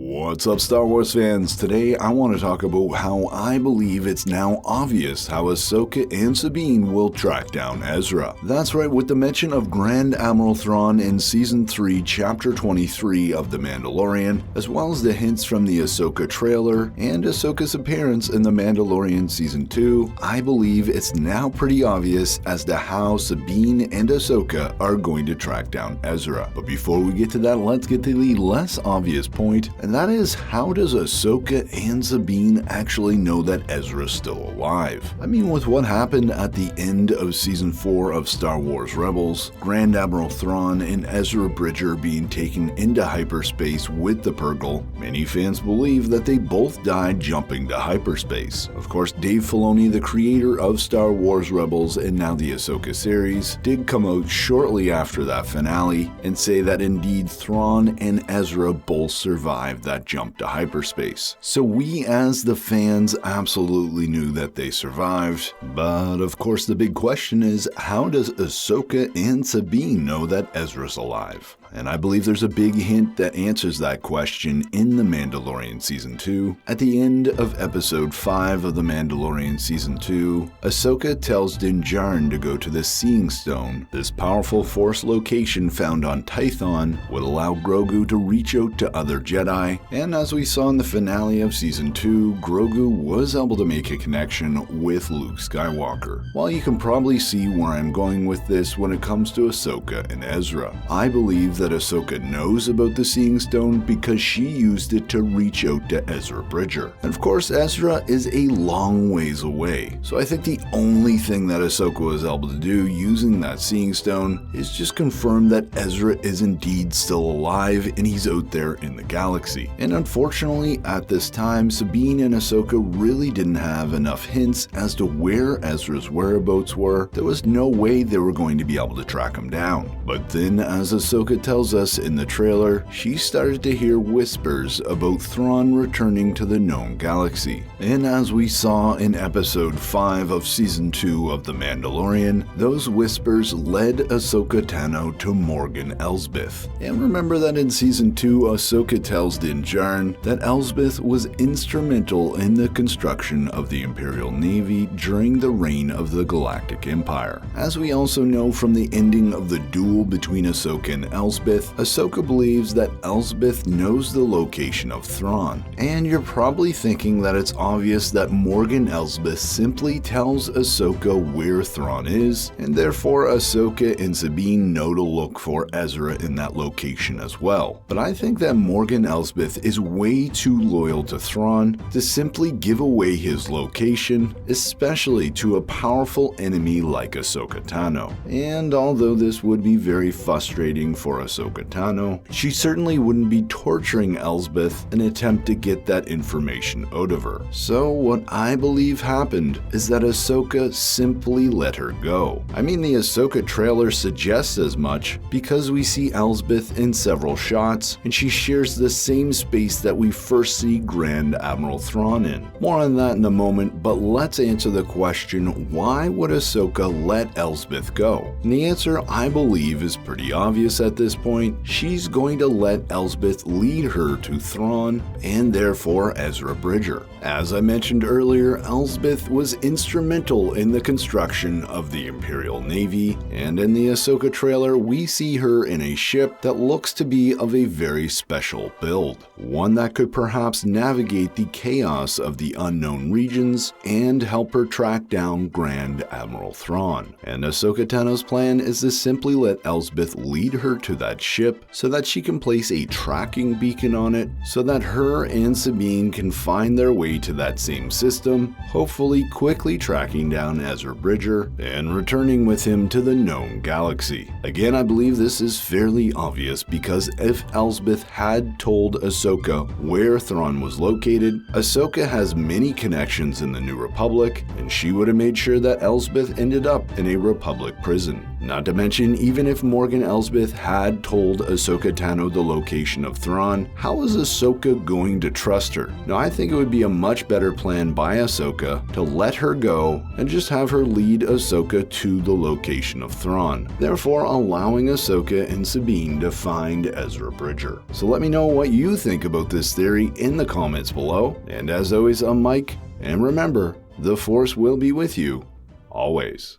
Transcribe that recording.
What's up, Star Wars fans? Today I want to talk about how I believe it's now obvious how Ahsoka and Sabine will track down Ezra. That's right, with the mention of Grand Admiral Thrawn in Season 3, Chapter 23 of The Mandalorian, as well as the hints from the Ahsoka trailer and Ahsoka's appearance in The Mandalorian Season 2, I believe it's now pretty obvious as to how Sabine and Ahsoka are going to track down Ezra. But before we get to that, let's get to the less obvious point, and that is, how does Ahsoka and Sabine actually know that Ezra's still alive? I mean, with what happened at the end of Season 4 of Star Wars Rebels, Grand Admiral Thrawn and Ezra Bridger being taken into hyperspace with the Purrgil, many fans believe that they both died jumping to hyperspace. Of course, Dave Filoni, the creator of Star Wars Rebels and now the Ahsoka series, did come out shortly after that finale and say that indeed Thrawn and Ezra both survived that jump to hyperspace. So we as the fans absolutely knew that they survived, but of course the big question is, how does Ahsoka and Sabine know that Ezra's alive? And I believe there's a big hint that answers that question in The Mandalorian Season 2. At the end of Episode 5 of The Mandalorian Season 2, Ahsoka tells Din Djarin to go to the Seeing Stone. This powerful Force location found on Tython would allow Grogu to reach out to other Jedi, and as we saw in the finale of Season 2, Grogu was able to make a connection with Luke Skywalker. While you can probably see where I'm going with this when it comes to Ahsoka and Ezra, I believe that Ahsoka knows about the Seeing Stone because she used it to reach out to Ezra Bridger. And of course, Ezra is a long ways away, so I think the only thing that Ahsoka was able to do using that Seeing Stone is just confirm that Ezra is indeed still alive and he's out there in the galaxy. And unfortunately, at this time, Sabine and Ahsoka really didn't have enough hints as to where Ezra's whereabouts were. There was no way they were going to be able to track him down. But then, as Ahsoka tells us in the trailer, she started to hear whispers about Thrawn returning to the known galaxy. And as we saw in Episode 5 of Season 2 of The Mandalorian, those whispers led Ahsoka Tano to Morgan Elsbeth. And remember that in Season 2, Ahsoka tells Din Djarin that Elsbeth was instrumental in the construction of the Imperial Navy during the reign of the Galactic Empire. As we also know from the ending of the duel between Ahsoka and Elsbeth, Ahsoka believes that Elsbeth knows the location of Thrawn. And you're probably thinking that it's obvious that Morgan Elsbeth simply tells Ahsoka where Thrawn is, and therefore Ahsoka and Sabine know to look for Ezra in that location as well. But I think that Morgan Elsbeth is way too loyal to Thrawn to simply give away his location, especially to a powerful enemy like Ahsoka Tano. And although this would be very frustrating for Ahsoka Tano, she certainly wouldn't be torturing Elsbeth in an attempt to get that information out of her. So what I believe happened is that Ahsoka simply let her go. I mean, the Ahsoka trailer suggests as much because we see Elsbeth in several shots and she shares the same space that we first see Grand Admiral Thrawn in. More on that in a moment, but let's answer the question, why would Ahsoka let Elsbeth go? And the answer, I believe, is pretty obvious at this point. She's going to let Elsbeth lead her to Thrawn and therefore Ezra Bridger. As I mentioned earlier, Elsbeth was instrumental in the construction of the Imperial Navy, and in the Ahsoka trailer we see her in a ship that looks to be of a very special build, one that could perhaps navigate the chaos of the unknown regions and help her track down Grand Admiral Thrawn. And Ahsoka Tano's plan is to simply let Elsbeth lead her to that ship so that she can place a tracking beacon on it so that her and Sabine can find their way to that same system, hopefully quickly tracking down Ezra Bridger and returning with him to the known galaxy. Again, I believe this is fairly obvious because if Elsbeth had told Ahsoka where Thrawn was located, Ahsoka has many connections in the New Republic, and she would have made sure that Elsbeth ended up in a Republic prison. Not to mention, even if Morgan Elsbeth had told Ahsoka Tano the location of Thrawn, how is Ahsoka going to trust her? Now, I think it would be a much better plan by Ahsoka to let her go and just have her lead Ahsoka to the location of Thrawn, therefore allowing Ahsoka and Sabine to find Ezra Bridger. So let me know what you think about this theory in the comments below, and as always, I'm Mike, and remember, the Force will be with you always.